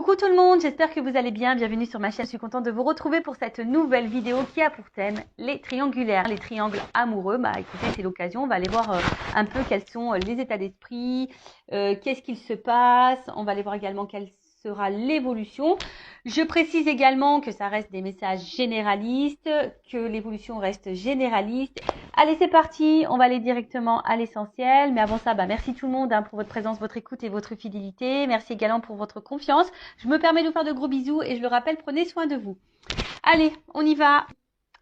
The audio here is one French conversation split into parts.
Coucou tout le monde, j'espère que vous allez bien. Bienvenue sur ma chaîne. Je suis contente de vous retrouver pour cette nouvelle vidéo qui a pour thème les triangulaires, les triangles amoureux. Bah écoutez, c'est l'occasion. On va aller voir un peu quels sont les états d'esprit, qu'est-ce qu'il se passe. On va aller voir également quelle sera l'évolution. Je précise également que ça reste des messages généralistes, que l'évolution reste généraliste. Allez, c'est parti, on va aller directement à l'essentiel. Mais avant ça, merci tout le monde pour votre présence, votre écoute et votre fidélité. Merci également pour votre confiance. Je me permets de vous faire de gros bisous et je le rappelle, prenez soin de vous. Allez, on y va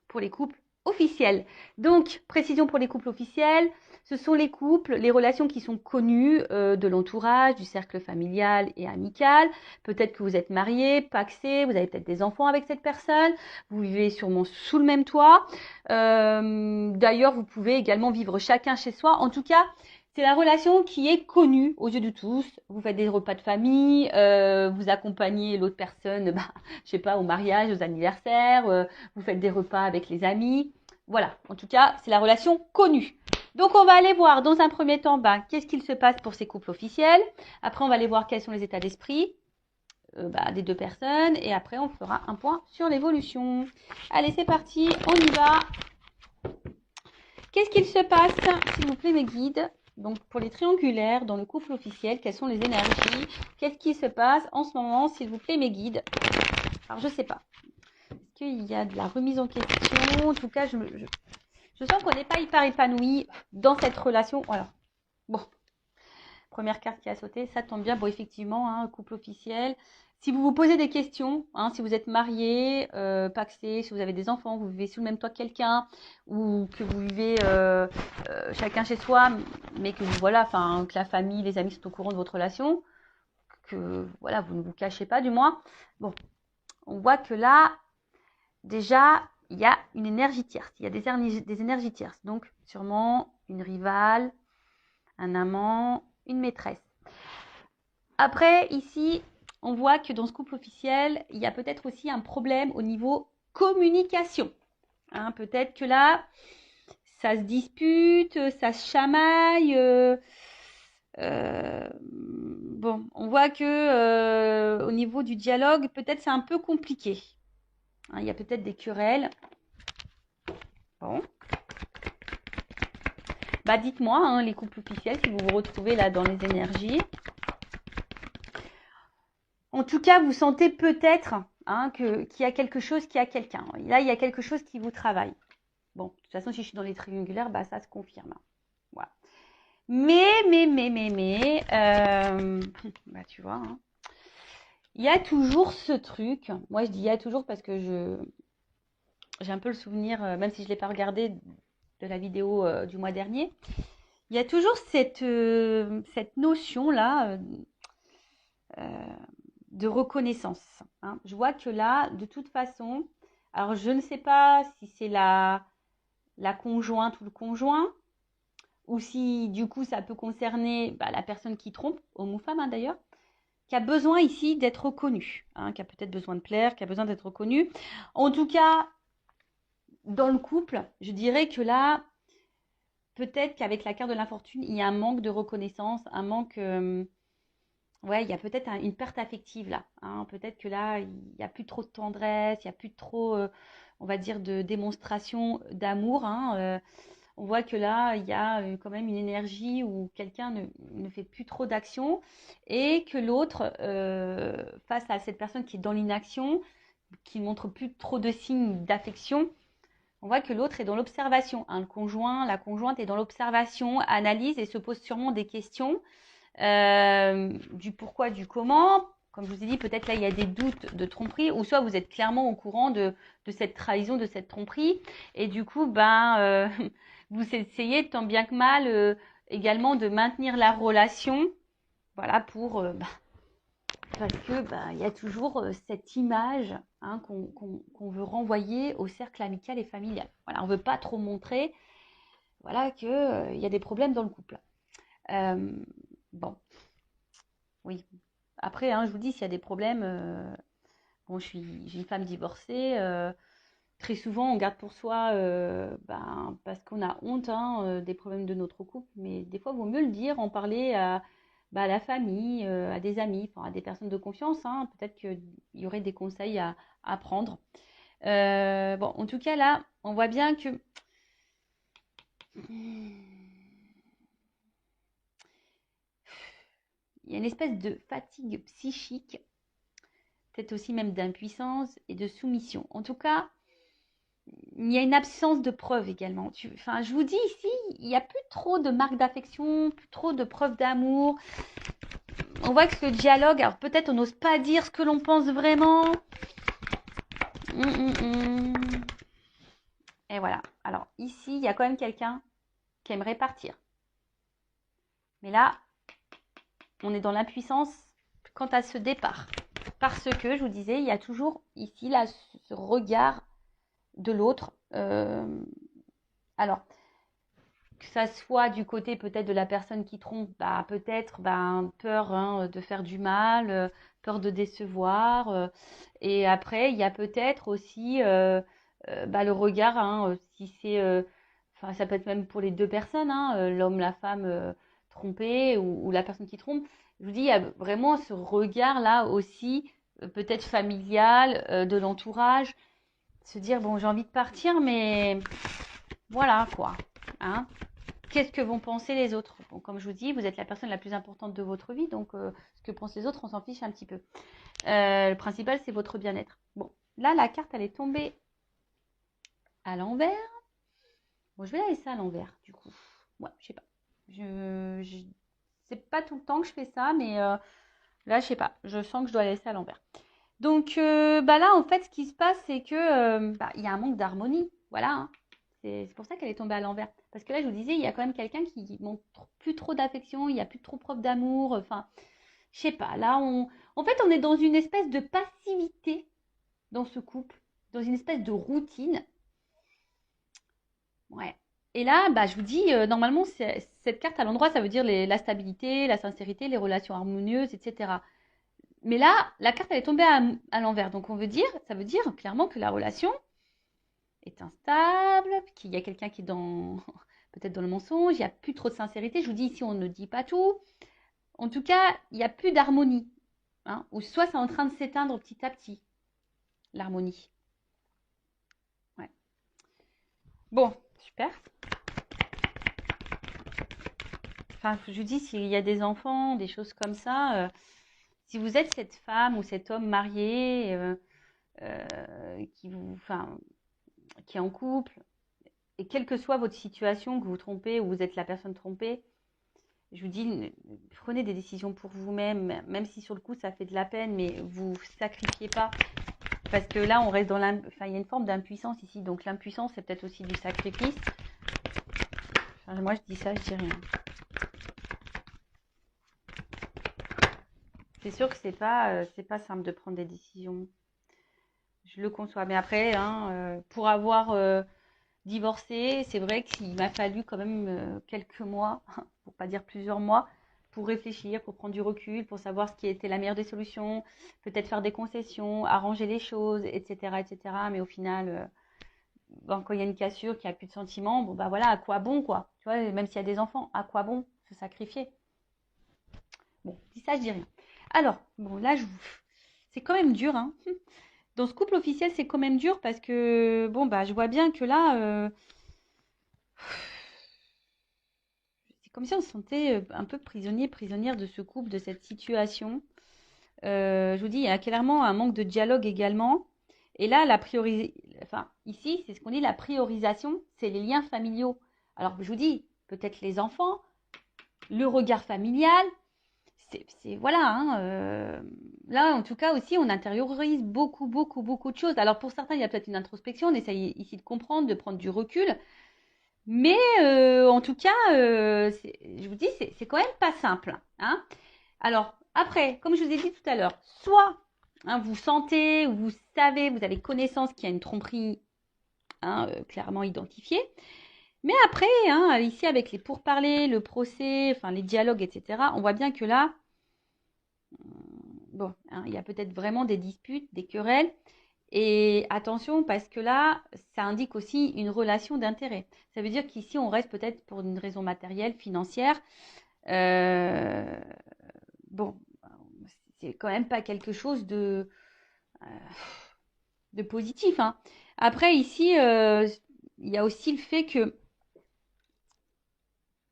pour les couples officiels. Donc, précision pour les couples officiels, ce sont les couples, les relations qui sont connues de l'entourage, du cercle familial et amical. Peut-être que vous êtes mariés, pacsés, vous avez peut-être des enfants avec cette personne, vous vivez sûrement sous le même toit. D'ailleurs, vous pouvez également vivre chacun chez soi. En tout cas, c'est la relation qui est connue aux yeux de tous. Vous faites des repas de famille, vous accompagnez l'autre personne, je sais pas, au mariage, aux anniversaires, vous faites des repas avec les amis. Voilà, en tout cas, c'est la relation connue. Donc, on va aller voir dans un premier temps, qu'est-ce qu'il se passe pour ces couples officiels. Après, on va aller voir quels sont les états d'esprit des deux personnes. Et après, on fera un point sur l'évolution. Allez, c'est parti, on y va. Qu'est-ce qu'il se passe, s'il vous plaît, mes guides? Donc, pour les triangulaires, dans le couple officiel, quelles sont les énergies? Qu'est-ce qui se passe en ce moment, s'il vous plaît, mes guides? Alors, je sais pas. Est-ce qu'il y a de la remise en question? En tout cas, je sens qu'on n'est pas hyper épanoui dans cette relation. Voilà. Bon. Première carte qui a sauté, ça tombe bien. Bon, effectivement, couple officiel. Si vous vous posez des questions, si vous êtes marié, pacsé, si vous avez des enfants, vous vivez sous le même toit que quelqu'un, ou que vous vivez chacun chez soi, mais que que la famille, les amis sont au courant de votre relation, que voilà, vous ne vous cachez pas du moins. Bon, on voit que là, déjà, il y a une énergie tierce, il y a des énergies tierces. Donc, sûrement une rivale, un amant, une maîtresse. Après, ici, on voit que dans ce couple officiel, il y a peut-être aussi un problème au niveau communication. Peut-être que là, ça se dispute, ça se chamaille. Bon, on voit que au niveau du dialogue, peut-être c'est un peu compliqué. Il y a peut-être des querelles. Bon. Dites-moi, les couples officiels, si vous vous retrouvez là dans les énergies. En tout cas, vous sentez peut-être qu'il y a quelque chose qui a quelqu'un. Là, il y a quelque chose qui vous travaille. Bon, de toute façon, si je suis dans les triangulaires, ça se confirme. Voilà. Mais, tu vois, il y a toujours ce truc. Moi, je dis il y a toujours parce que j'ai un peu le souvenir, même si je ne l'ai pas regardé de la vidéo du mois dernier, il y a toujours cette notion-là de reconnaissance. Je vois que là, de toute façon, alors je ne sais pas si c'est la conjointe ou le conjoint, ou si du coup ça peut concerner la personne qui trompe, homme ou femme d'ailleurs, qui a besoin ici d'être reconnu, qui a peut-être besoin de plaire, qui a besoin d'être reconnu. En tout cas, dans le couple, je dirais que là, peut-être qu'avec la carte de l'infortune, il y a un manque de reconnaissance, un manque... il y a peut-être une perte affective là. Peut-être que là, il n'y a plus trop de tendresse, il n'y a plus trop, on va dire, de démonstration d'amour. On voit que là, il y a quand même une énergie où quelqu'un ne fait plus trop d'action et que l'autre, face à cette personne qui est dans l'inaction, qui ne montre plus trop de signes d'affection, on voit que l'autre est dans l'observation. Le conjoint, la conjointe est dans l'observation, analyse et se pose sûrement des questions. Du pourquoi, du comment. Comme je vous ai dit, peut-être là, il y a des doutes de tromperie, ou soit vous êtes clairement au courant de cette trahison, de cette tromperie, et du coup, vous essayez tant bien que mal également de maintenir la relation, voilà, pour parce que il y a toujours cette image qu'on veut renvoyer au cercle amical et familial. Voilà, on veut pas trop montrer, voilà, que il y a des problèmes dans le couple. Bon. Oui. Après, je vous dis, s'il y a des problèmes, j'ai une femme divorcée. Très souvent, on garde pour soi parce qu'on a honte des problèmes de notre couple. Mais des fois, il vaut mieux le dire, en parler bah, à la famille, à des amis, enfin, à des personnes de confiance, hein. Peut-être qu'il y aurait des conseils à prendre. Bon, en tout cas, là, on voit bien que il y a une espèce de fatigue psychique, peut-être aussi même d'impuissance et de soumission. En tout cas, il y a une absence de preuves également. Enfin, je vous dis ici, il n'y a plus trop de marques d'affection, plus trop de preuves d'amour. On voit que le dialogue, alors peut-être on n'ose pas dire ce que l'on pense vraiment. Et voilà. Alors ici, il y a quand même quelqu'un qui aimerait partir. Mais là, on est dans l'impuissance quant à ce départ. Parce que, je vous disais, il y a toujours ici là, ce regard de l'autre. Alors, que ça soit du côté peut-être de la personne qui trompe, bah, peut-être peur de faire du mal, peur de décevoir. Et après, il y a peut-être aussi le regard, si c'est, enfin, ça peut être même pour les deux personnes, l'homme, la femme trompée ou la personne qui trompe. Je vous dis, il y a vraiment ce regard-là aussi, peut-être familial, de l'entourage, se dire, bon, j'ai envie de partir, mais voilà quoi. Hein. Qu'est-ce que vont penser les autres? Bon, comme je vous dis, vous êtes la personne la plus importante de votre vie, donc ce que pensent les autres, on s'en fiche un petit peu. Le principal, c'est votre bien-être. Bon, là, la carte, elle est tombée à l'envers. Bon, je vais la laisser à l'envers, du coup. Ouais, je sais pas. C'est pas tout le temps que je fais ça, mais là, je sais pas. Je sens que je dois la laisser à l'envers. Donc, là, en fait, ce qui se passe, c'est que il y a un manque d'harmonie. Voilà. Hein. C'est pour ça qu'elle est tombée à l'envers. Parce que là, je vous disais, il y a quand même quelqu'un qui montre plus trop d'affection, il n'y a plus trop preuve d'amour. Enfin, je sais pas. Là, en fait, on est dans une espèce de passivité dans ce couple, dans une espèce de routine. Ouais. Et là, je vous dis, normalement, cette carte à l'endroit, ça veut dire la stabilité, la sincérité, les relations harmonieuses, etc. Mais là, la carte, elle est tombée à l'envers. Donc, ça veut dire clairement que la relation est instable, qu'il y a quelqu'un qui est peut-être dans le mensonge, il n'y a plus trop de sincérité. Je vous dis ici, on ne dit pas tout. En tout cas, il n'y a plus d'harmonie. Hein, ou soit c'est en train de s'éteindre petit à petit, l'harmonie. Ouais. Bon, super. Enfin, je vous dis, s'il y a des enfants, des choses comme ça, si vous êtes cette femme ou cet homme marié qui est en couple, et quelle que soit votre situation, que vous trompez ou vous êtes la personne trompée, je vous dis, prenez des décisions pour vous-même, même si sur le coup ça fait de la peine, mais vous sacrifiez pas. Parce que là, on reste il y a une forme d'impuissance ici. Donc l'impuissance, c'est peut-être aussi du sacrifice. Enfin, moi, je dis ça, je dis rien. C'est sûr que c'est pas simple de prendre des décisions. Je le conçois. Mais après, pour avoir divorcé, c'est vrai qu'il m'a fallu quand même quelques mois, pour pas dire plusieurs mois, pour réfléchir, pour prendre du recul, pour savoir ce qui était la meilleure des solutions, peut-être faire des concessions, arranger les choses, etc., etc. Mais au final, quand il y a une cassure, qu'il n'y a plus de sentiments, bon voilà, à quoi bon quoi? Tu vois, même s'il y a des enfants, à quoi bon se sacrifier? Bon, dis ça, je dis rien. Alors, bon là, c'est quand même dur, hein. Dans ce couple officiel, c'est quand même dur parce que je vois bien que là, c'est comme si on se sentait un peu prisonnier, prisonnière de ce couple, de cette situation. Je vous dis, il y a clairement un manque de dialogue également. Et là, ici, c'est ce qu'on dit, la priorisation, c'est les liens familiaux. Alors, je vous dis, peut-être les enfants, le regard familial, voilà. Là, en tout cas aussi, on intériorise beaucoup, beaucoup, beaucoup de choses. Alors, pour certains, il y a peut-être une introspection, on essaye ici de comprendre, de prendre du recul. Mais en tout cas, je vous dis, c'est quand même pas simple. Hein. Alors, après, comme je vous ai dit tout à l'heure, soit vous sentez, vous savez, vous avez connaissance qu'il y a une tromperie clairement identifiée. Mais après, ici, avec les pourparlers, le procès, enfin les dialogues, etc., on voit bien que là, il y a peut-être vraiment des disputes, des querelles. Et attention, parce que là, ça indique aussi une relation d'intérêt. Ça veut dire qu'ici, on reste peut-être pour une raison matérielle, financière. bon, c'est quand même pas quelque chose de positif, hein. Après, ici, il y a aussi le fait que,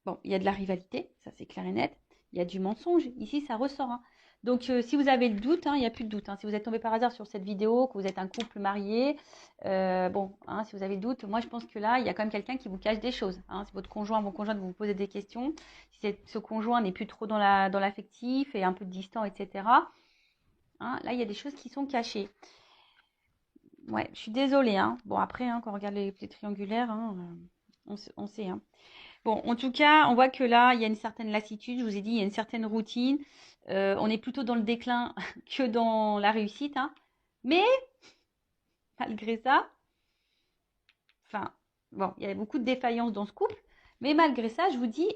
bon, il y a de la rivalité, ça c'est clair et net. Il y a du mensonge. Ici, ça ressort, hein. Donc, si vous avez le doute, hein, il n'y a plus de doute, hein. Si vous êtes tombé par hasard sur cette vidéo, que vous êtes un couple marié, bon, hein, si vous avez le doute, moi je pense que là, il y a quand même quelqu'un qui vous cache des choses, hein. Si votre conjoint, vos conjointes vous posez des questions, si ce conjoint n'est plus trop dans l'affectif et un peu distant, etc., hein, là, il y a des choses qui sont cachées. Ouais, je suis désolée, hein. Bon, après, hein, quand on regarde les triangulaires, hein, on sait, hein. Bon, en tout cas, on voit que là, il y a une certaine lassitude. Je vous ai dit, il y a une certaine routine. On est plutôt dans le déclin que dans la réussite, hein. Mais, malgré ça, enfin, bon, il y a beaucoup de défaillances dans ce couple. Mais malgré ça, je vous dis,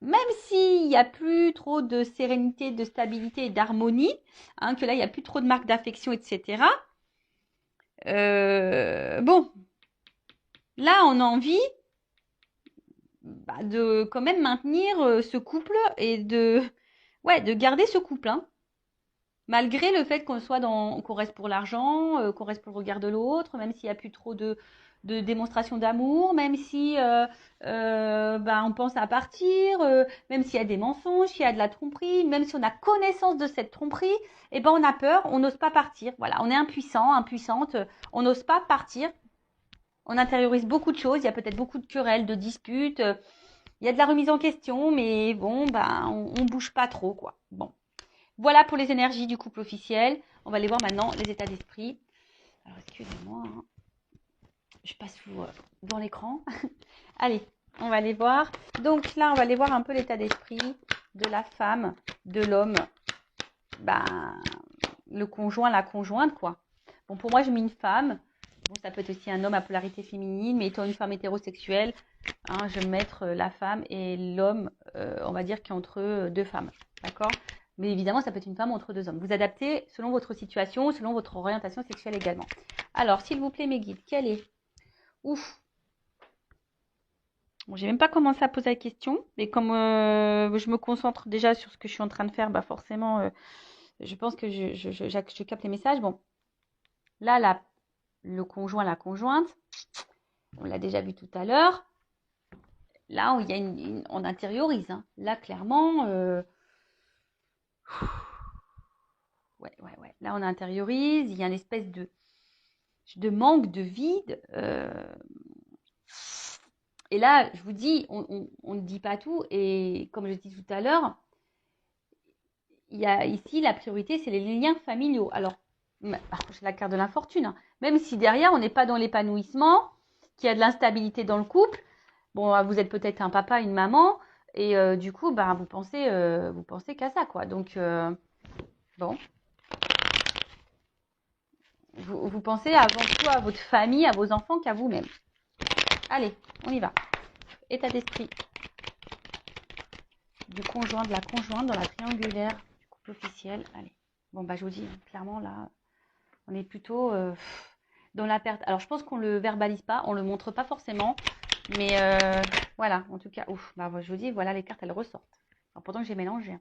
même s'il n'y a plus trop de sérénité, de stabilité et d'harmonie, hein, que là, il n'y a plus trop de marques d'affection, etc. Bon, là, on a envie de quand même maintenir ce couple et de garder ce couple, hein. Malgré le fait qu'on reste pour l'argent, qu'on reste pour le regard de l'autre, même s'il n'y a plus trop de démonstration d'amour, même si on pense à partir, même s'il y a des mensonges, s'il y a de la tromperie, même si on a connaissance de cette tromperie, et ben on a peur, on n'ose pas partir. Voilà, on est impuissant, impuissante, on n'ose pas partir. On intériorise beaucoup de choses, il y a peut-être beaucoup de querelles, de disputes, il y a de la remise en question, mais bon, on bouge pas trop, quoi. Bon. Voilà pour les énergies du couple officiel. On va aller voir maintenant les états d'esprit. Alors, excusez-moi, hein. Je passe dans l'écran. Allez, on va aller voir. Donc là, on va aller voir un peu l'état d'esprit de la femme, de l'homme, le conjoint, la conjointe, quoi. Bon, pour moi, je mets une femme. Bon, ça peut être aussi un homme à polarité féminine, mais étant une femme hétérosexuelle, hein, je vais mettre la femme et l'homme, on va dire, qui est entre deux femmes. D'accord? Mais évidemment, ça peut être une femme entre deux hommes. Vous adaptez selon votre situation, selon votre orientation sexuelle également. Alors, s'il vous plaît, mes guides, quelle est? Ouf. Bon, j'ai même pas commencé à poser la question, mais comme je me concentre déjà sur ce que je suis en train de faire, forcément, je pense que je capte les messages. Bon, là, le conjoint, la conjointe, on l'a déjà vu tout à l'heure. Là, où il y a on intériorise, hein. Là, clairement, ouais. Là, on intériorise. Il y a une espèce de manque, de vide. Et là, je vous dis, on ne dit pas tout. Et comme je dis tout à l'heure, il y a ici la priorité, c'est les liens familiaux. Alors, c'est la carte de l'infortune, hein. Même si derrière, on n'est pas dans l'épanouissement, qu'il y a de l'instabilité dans le couple. Bon, vous êtes peut-être un papa, une maman, et du coup, vous pensez qu'à ça, quoi. Donc, bon. Vous pensez avant tout à votre famille, à vos enfants qu'à vous-même. Allez, on y va. État d'esprit du conjoint, de la conjointe dans la triangulaire du couple officiel. Allez. Bon, je vous dis, clairement, là, on est plutôt dans la perte. Alors, je pense qu'on ne le verbalise pas, on ne le montre pas forcément. Mais voilà, en tout cas, je vous dis, voilà, les cartes, elles ressortent. Alors, pourtant que j'ai mélangé, hein.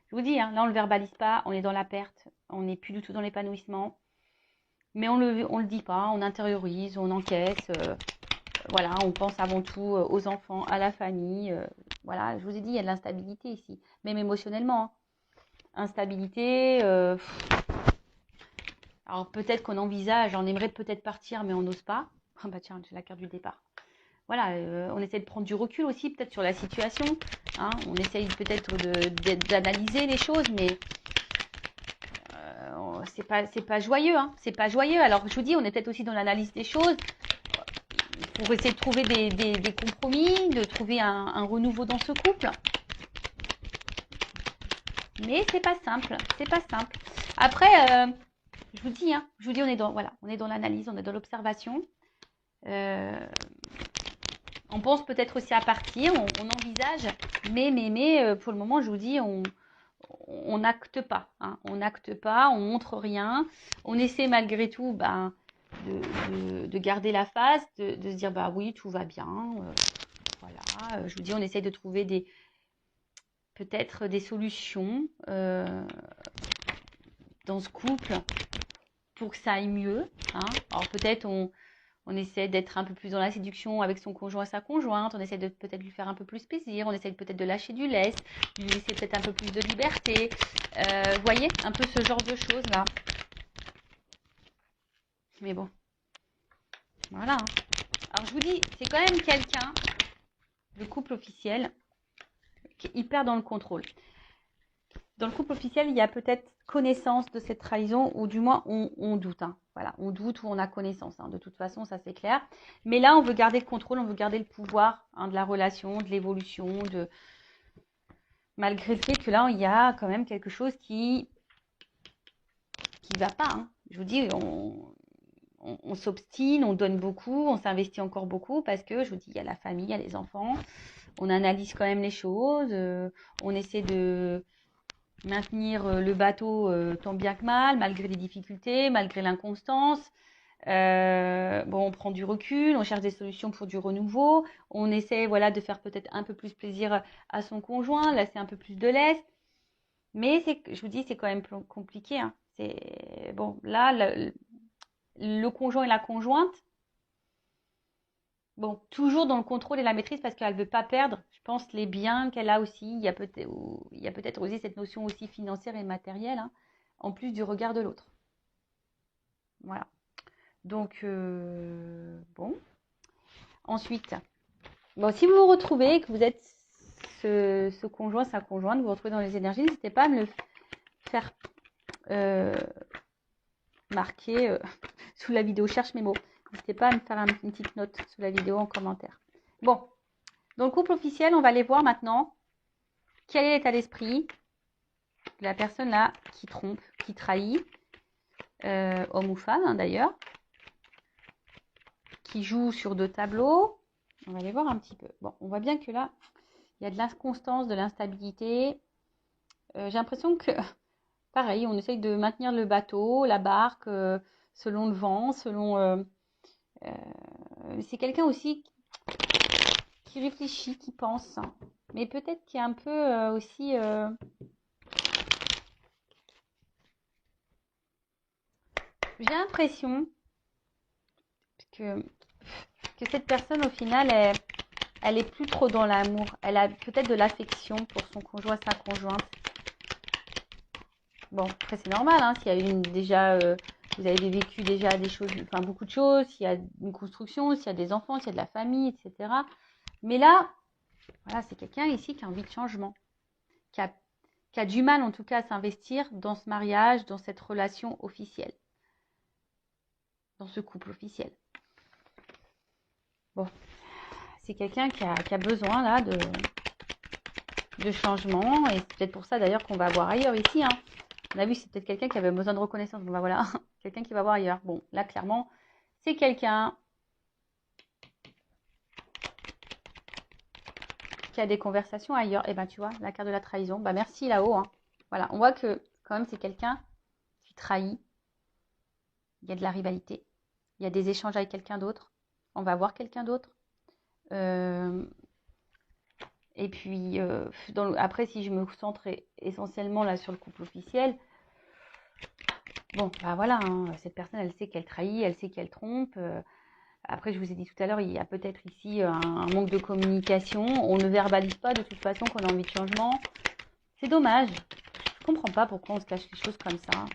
Je vous dis, hein, là, on ne le verbalise pas, on est dans la perte, on n'est plus du tout dans l'épanouissement. Mais on le dit pas, on intériorise, on encaisse. Voilà, on pense avant tout aux enfants, à la famille. Voilà, je vous ai dit, il y a de l'instabilité ici, même émotionnellement, hein. Instabilité. Alors peut-être qu'on envisage, on aimerait peut-être partir, mais on n'ose pas. Tiens, j'ai la carte du départ. Voilà, on essaie de prendre du recul aussi, peut-être sur la situation, hein. On essaye peut-être d'analyser les choses, mais c'est pas joyeux, hein. C'est pas joyeux. Alors je vous dis, on est peut-être aussi dans l'analyse des choses pour essayer de trouver des compromis, de trouver un renouveau dans ce couple. Mais c'est pas simple, c'est pas simple. Après, je vous dis, on est dans l'analyse, on est dans l'observation. On pense peut-être aussi à partir, on envisage, mais pour le moment, je vous dis, on n'acte pas, hein. On n'acte pas, on montre rien. On essaie malgré tout de garder la face, de se dire oui, tout va bien. Voilà, je vous dis, on essaie de trouver peut-être des solutions dans ce couple pour que ça aille mieux. Hein. Alors peut-être on essaie d'être un peu plus dans la séduction avec son conjoint et sa conjointe, on essaie de peut-être lui faire un peu plus plaisir, on essaie peut-être de lâcher du lest, lui laisser peut-être un peu plus de liberté. Vous voyez, un peu ce genre de choses là. Mais bon, voilà. Hein. Alors je vous dis, c'est quand même quelqu'un, le couple officiel, qui est hyper dans le contrôle. Dans le couple officiel, il y a peut-être connaissance de cette trahison, ou du moins on doute. Hein. Voilà, on doute ou on a connaissance. Hein. De toute façon, ça c'est clair. Mais là, on veut garder le contrôle, on veut garder le pouvoir hein, de la relation, de l'évolution, malgré le fait que là, il y a quand même quelque chose qui va pas. Hein. Je vous dis, on s'obstine, on donne beaucoup, on s'investit encore beaucoup parce que, je vous dis, il y a la famille, il y a les enfants. On analyse quand même les choses. On essaie de maintenir le bateau tant bien que mal, malgré les difficultés, malgré l'inconstance. Bon, on prend du recul, on cherche des solutions pour du renouveau. On essaie voilà, de faire peut-être un peu plus plaisir à son conjoint, laisser un peu plus de lest. Mais je vous dis, c'est quand même compliqué. Hein. Bon, là, le conjoint et la conjointe, bon, toujours dans le contrôle et la maîtrise parce qu'elle ne veut pas perdre, je pense, les biens qu'elle a aussi. Il y a peut-être aussi cette notion aussi financière et matérielle, hein, en plus du regard de l'autre. Voilà. Donc, bon. Ensuite, bon, si vous vous retrouvez, que vous êtes ce conjoint, sa conjointe, vous vous retrouvez dans les énergies, n'hésitez pas à me le faire marquer sous la vidéo. Cherche mes mots. N'hésitez pas à me faire une petite note sous la vidéo en commentaire. Bon, dans le couple officiel, on va aller voir maintenant quel est l'état d'esprit de la personne là qui trompe, qui trahit, homme ou femme hein, d'ailleurs, qui joue sur 2 tableaux. On va aller voir un petit peu. Bon, on voit bien que là, il y a de l'inconstance, de l'instabilité. J'ai l'impression que, pareil, on essaye de maintenir le bateau, la barque, selon le vent, selon... c'est quelqu'un aussi qui réfléchit, qui pense. Mais peut-être qui est un peu aussi... J'ai l'impression que cette personne, au final, elle est plus trop dans l'amour. Elle a peut-être de l'affection pour son conjoint, sa conjointe. Bon, après c'est normal, hein, s'il y a déjà, vous avez vécu déjà des choses, enfin beaucoup de choses, s'il y a une construction, s'il y a des enfants, s'il y a de la famille, etc. Mais là, voilà, c'est quelqu'un ici qui a envie de changement, qui a du mal en tout cas à s'investir dans ce mariage, dans cette relation officielle, dans ce couple officiel. Bon, c'est quelqu'un qui a besoin là de changement, et c'est peut-être pour ça d'ailleurs qu'on va voir ailleurs ici, hein. On a vu, c'est peut-être quelqu'un qui avait besoin de reconnaissance. Bon, bah voilà, quelqu'un qui va voir ailleurs. Bon, là, clairement, c'est quelqu'un qui a des conversations ailleurs. Et ben, tu vois, la carte de la trahison. Bah, merci là-haut. Hein. Voilà, on voit que quand même, c'est quelqu'un qui trahit. Il y a de la rivalité. Il y a des échanges avec quelqu'un d'autre. On va voir quelqu'un d'autre. Et puis, après, si je me centre essentiellement là sur le couple officiel, bon, bah voilà, hein, cette personne, elle sait qu'elle trahit, elle sait qu'elle trompe. Après, je vous ai dit tout à l'heure, il y a peut-être ici un manque de communication. On ne verbalise pas de toute façon qu'on a envie de changement. C'est dommage. Je ne comprends pas pourquoi on se cache les choses comme ça.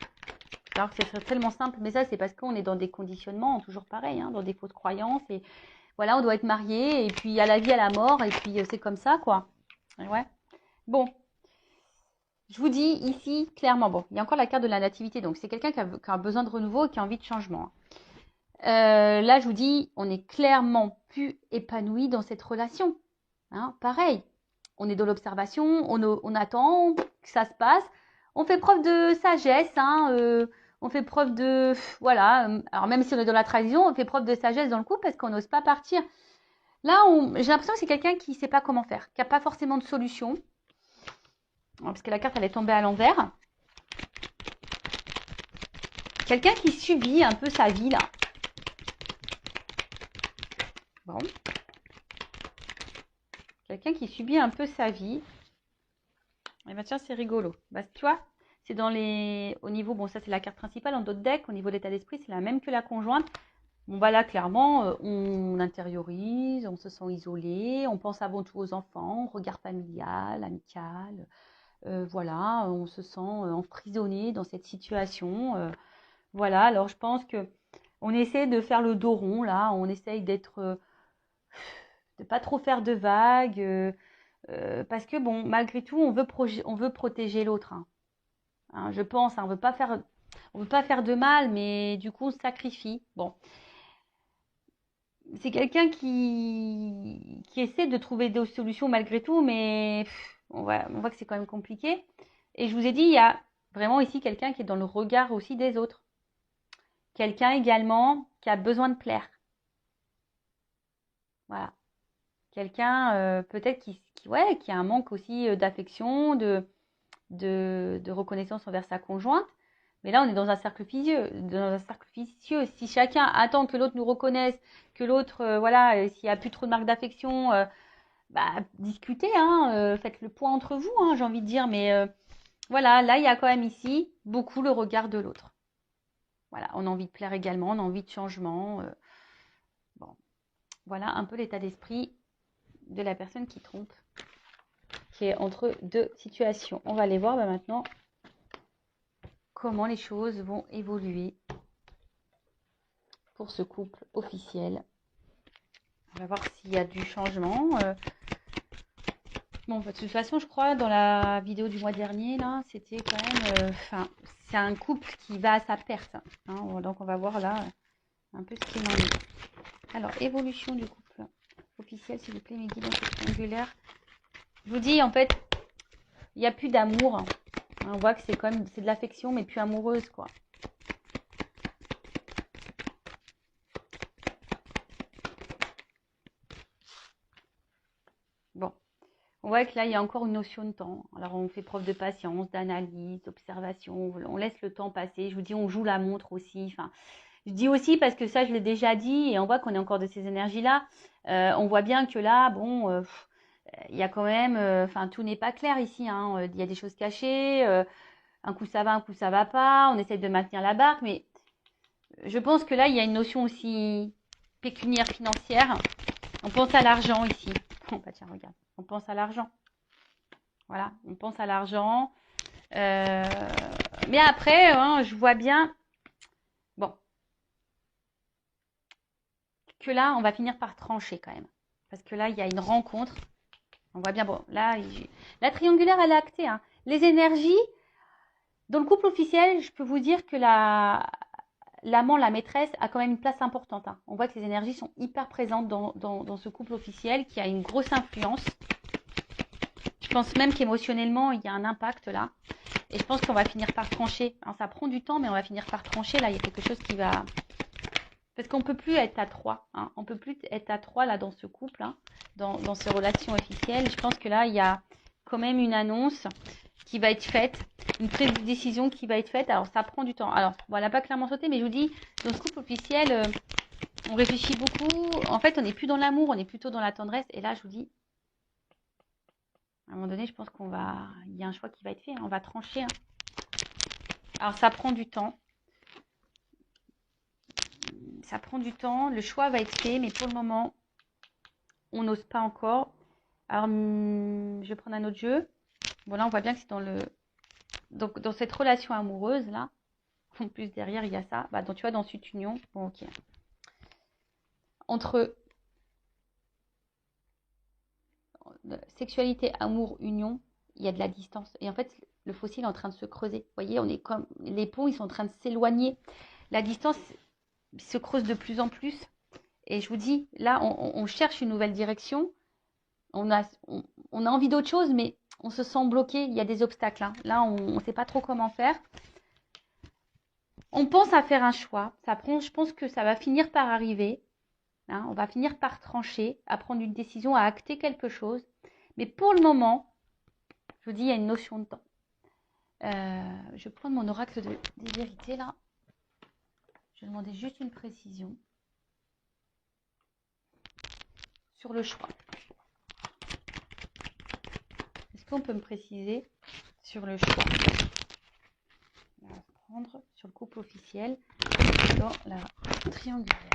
Alors que ce serait tellement simple. Mais ça, c'est parce qu'on est dans des conditionnements, toujours pareil, hein, dans des fausses croyances. Et voilà, on doit être marié. Et puis, à la vie, à la mort. Et puis, c'est comme ça, quoi. Et ouais. Bon. Je vous dis ici, clairement, bon, il y a encore la carte de la nativité. Donc, c'est quelqu'un qui a besoin de renouveau et qui a envie de changement. Là, je vous dis, on est clairement plus épanoui dans cette relation. Hein, pareil, on est dans l'observation, on attend que ça se passe. On fait preuve de sagesse, hein, on fait preuve de... Voilà, alors même si on est dans la trahison, on fait preuve de sagesse dans le couple parce qu'on n'ose pas partir. Là, j'ai l'impression que c'est quelqu'un qui ne sait pas comment faire, qui n'a pas forcément de solution. Parce que la carte, elle est tombée à l'envers. Quelqu'un qui subit un peu sa vie, là. Bon. Quelqu'un qui subit un peu sa vie. bah tiens, c'est rigolo. Bah, tu vois, c'est dans les... Au niveau, bon, ça c'est la carte principale, en d'autres decks, au niveau de l'état d'esprit, c'est la même que la conjointe. Bon, bah là, clairement, on intériorise, on se sent isolé, on pense avant tout aux enfants, regard familial, amical. Voilà, on se sent emprisonné dans cette situation. Voilà, alors je pense que on essaie de faire le dos rond, là, on essaye d'être... de pas trop faire de vagues, parce que, bon, malgré tout, on veut protéger l'autre. Hein, je pense, hein, on veut pas faire de mal, mais du coup, on se sacrifie. Bon, c'est quelqu'un qui essaie de trouver des solutions malgré tout, mais on voit que c'est quand même compliqué. Et je vous ai dit, il y a vraiment ici quelqu'un qui est dans le regard aussi des autres. Quelqu'un également qui a besoin de plaire. Voilà. Quelqu'un peut-être ouais, qui a un manque aussi d'affection, de reconnaissance envers sa conjointe. Mais là, on est dans un cercle vicieux. Dans un cercle vicieux. Si chacun attend que l'autre nous reconnaisse, que l'autre, voilà, s'il n'y a plus trop de marques d'affection, bah, discutez, hein, faites le point entre vous, hein, j'ai envie de dire. Mais voilà, là, il y a quand même ici beaucoup le regard de l'autre. Voilà, on a envie de plaire également, on a envie de changement. Bon, voilà un peu l'état d'esprit de la personne qui trompe, qui est entre deux situations. On va aller voir maintenant comment les choses vont évoluer pour ce couple officiel. On va voir s'il y a du changement. Bon, de toute façon, je crois, dans la vidéo du mois dernier, là, c'était quand même... c'est un couple qui va à sa perte. Hein, donc, on va voir là un peu ce qu'il en est. Alors, évolution du couple officiel, s'il vous plaît, mes guides en triangulaire. Je vous dis, en fait, il n'y a plus d'amour. Hein. On voit que c'est quand même... C'est de l'affection, mais plus amoureuse, quoi. Bon. On voit que là, il y a encore une notion de temps. Alors, on fait preuve de patience, d'analyse, d'observation. On laisse le temps passer. Je vous dis, on joue la montre aussi. Enfin, je dis aussi parce que ça, je l'ai déjà dit et on voit qu'on est encore de ces énergies-là. On voit bien que là, bon, il y a quand même... Enfin, tout n'est pas clair ici. Hein. Il y a des choses cachées. Un coup, ça va, un coup, ça va pas. On essaie de maintenir la barque. Mais je pense que là, il y a une notion aussi pécuniaire, financière. On pense à l'argent ici. Oh, bah tiens, regarde. On pense à l'argent. Voilà, on pense à l'argent. Mais après, hein, je vois bien, bon, que là, on va finir par trancher quand même. Parce que là, il y a une rencontre. On voit bien, bon, là, la triangulaire, elle est actée. Hein. Les énergies, dans le couple officiel, je peux vous dire que l'amant, la maîtresse, a quand même une place importante. Hein. On voit que les énergies sont hyper présentes dans ce couple officiel qui a une grosse influence. Je pense même qu'émotionnellement, il y a un impact là. Et je pense qu'on va finir par trancher. Alors, ça prend du temps, mais on va finir par trancher. Là, il y a quelque chose qui va... Parce qu'on ne peut plus être à trois. Hein. On ne peut plus être à trois là dans ce couple, hein, dans ces relations officielles. Je pense que là, il y a quand même une annonce qui va être faite, une prise de décision qui va être faite. Alors, ça prend du temps. Alors, voilà, pas clairement sauté, mais je vous dis, dans ce couple officiel, on réfléchit beaucoup. En fait, on n'est plus dans l'amour, on est plutôt dans la tendresse. Et là, je vous dis, à un moment donné, je pense qu'on va... Il y a un choix qui va être fait. Hein. On va trancher. Hein. Alors, ça prend du temps. Ça prend du temps. Le choix va être fait, mais pour le moment, on n'ose pas encore. Alors, je vais prendre un autre jeu. Bon, là, on voit bien que c'est donc, dans cette relation amoureuse, là. En plus, derrière, il y a ça. Bah, donc, tu vois, dans cette union. Bon, ok. Entre sexualité, amour, union, il y a de la distance. Et en fait, le fossile est en train de se creuser. Vous voyez, on est comme... Les ponts, ils sont en train de s'éloigner. La distance se creuse de plus en plus. Et je vous dis, là, on cherche une nouvelle direction. On a envie d'autre chose, mais on se sent bloqué. Il y a des obstacles. Hein. Là, on ne sait pas trop comment faire. On pense à faire un choix. Je pense que ça va finir par arriver. Hein. On va finir par trancher, à prendre une décision, à acter quelque chose. Mais pour le moment, je vous dis, il y a une notion de temps. Je vais prendre mon oracle des vérités, là. Je vais demander juste une précision sur le choix. Est-ce qu'on peut me préciser sur le choix. On va prendre sur le couple officiel dans la triangulaire.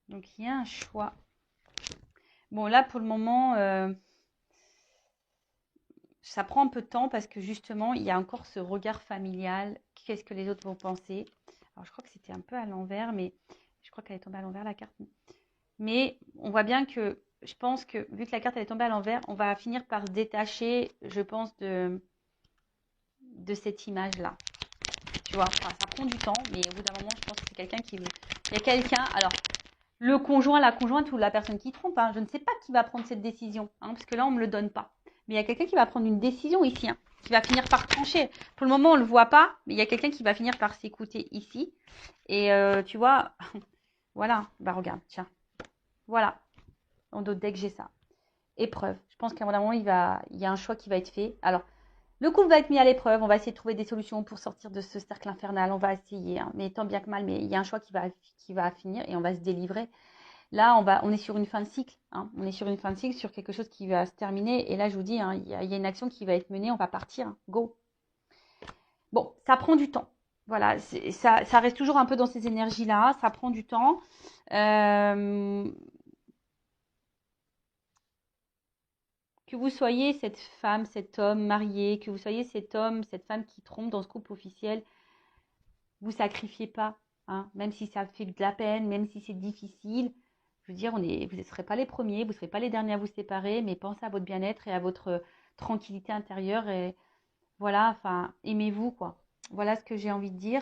Donc, il y a un choix. Bon, là, pour le moment, ça prend un peu de temps parce que justement, il y a encore ce regard familial. Qu'est-ce que les autres vont penser? Alors, je crois que c'était un peu à l'envers, mais je crois qu'elle est tombée à l'envers, la carte. Mais on voit bien que, je pense que, vu que la carte elle est tombée à l'envers, on va finir par se détacher, je pense, de cette image-là. Tu vois, enfin, ça prend du temps, mais au bout d'un moment, je pense que c'est quelqu'un qui... Il y a quelqu'un, alors, le conjoint, la conjointe ou la personne qui trompe, hein, je ne sais pas qui va prendre cette décision, hein, parce que là, on ne me le donne pas. Mais il y a quelqu'un qui va prendre une décision ici, hein, qui va finir par trancher. Pour le moment, on ne le voit pas, mais il y a quelqu'un qui va finir par s'écouter ici. Et tu vois, voilà, bah regarde, tiens, voilà, dans d'autres decks, j'ai ça. Épreuve. Je pense qu'à un moment, il y a un choix qui va être fait. Alors, le couple va être mis à l'épreuve. On va essayer de trouver des solutions pour sortir de ce cercle infernal. On va essayer, hein, mais tant bien que mal. Mais il y a un choix qui va finir et on va se délivrer. Là, on est sur une fin de cycle. Hein. On est sur une fin de cycle, sur quelque chose qui va se terminer. Et là, je vous dis, hein, il y a une action qui va être menée. On va partir. Hein. Go. Bon, ça prend du temps. Voilà, ça reste toujours un peu dans ces énergies-là. Ça prend du temps. Que vous soyez cette femme, cet homme marié, que vous soyez cet homme, cette femme qui trompe dans ce couple officiel, vous sacrifiez pas, hein, même si ça fait de la peine, même si c'est difficile. Je veux dire, vous ne serez pas les premiers, vous ne serez pas les derniers à vous séparer, mais pensez à votre bien-être et à votre tranquillité intérieure. Et voilà, enfin, aimez-vous, quoi. Voilà ce que j'ai envie de dire.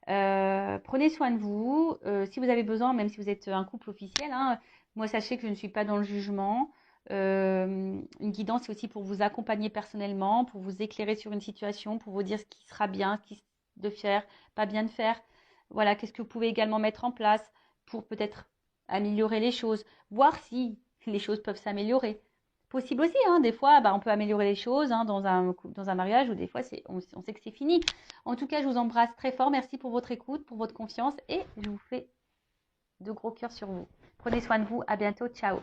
Prenez soin de vous. Si vous avez besoin, même si vous êtes un couple officiel, hein, moi, sachez que je ne suis pas dans le jugement. Une guidance, c'est aussi pour vous accompagner personnellement, pour vous éclairer sur une situation, pour vous dire ce qui sera bien, ce qui de faire, pas bien de faire. Voilà, qu'est-ce que vous pouvez également mettre en place pour peut-être améliorer les choses, voir si les choses peuvent s'améliorer. Possible aussi, hein, des fois, bah, on peut améliorer les choses hein, dans un mariage ou des fois, on sait que c'est fini. En tout cas, je vous embrasse très fort. Merci pour votre écoute, pour votre confiance et je vous fais de gros cœurs sur vous. Prenez soin de vous. À bientôt. Ciao.